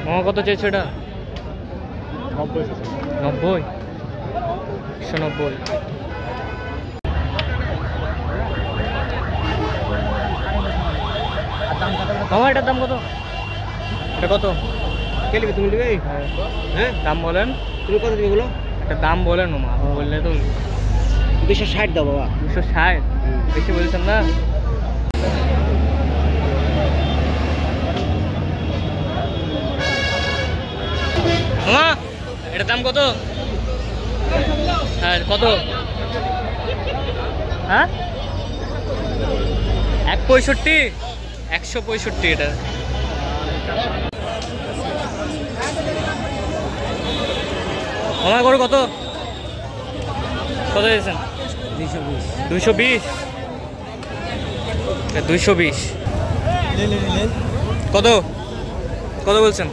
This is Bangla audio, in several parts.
মামা কত চাইছো এটা? 90 90, 190। মামা এটার দাম কত? এটা কত? কে নেবে? তুমি নেবে? হ্যাঁ, দাম বলেন। তুমি কত দিবে বলো? একটা দাম বলেন মামা, বললে তো। 260 দাও বাবা। 260 বেশি বলছেন না? মামা এটার দাম কত? হ্যাঁ কত? হ্যাঁ 165, 165 এটা। মামা করো কত? কত দিয়েছেন? 220। 220 কত? কত বলছেন?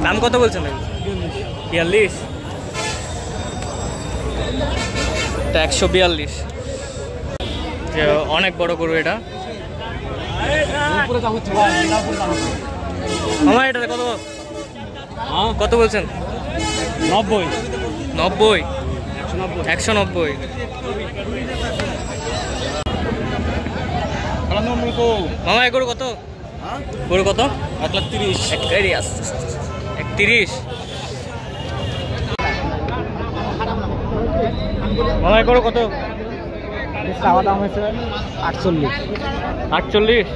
দাম কত বলছেন? 42। এটা 142। অনেক বড় গরু এটা। মামা এটা কত? কত বলছেন? 90 90, 190। মামা এই গরু কত? গরু কত? 130। 31। মামা এই গরু কত? চাওয়া দাম হয়েছে 48। 48?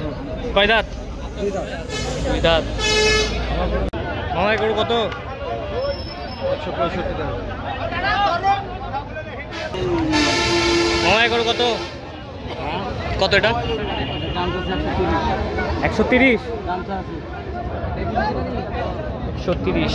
কয় দাঁত? 2 দাঁত। মামা এই গরু কত? 165 দাম। মামা এই গরু কত? কত এটা? 130? 130।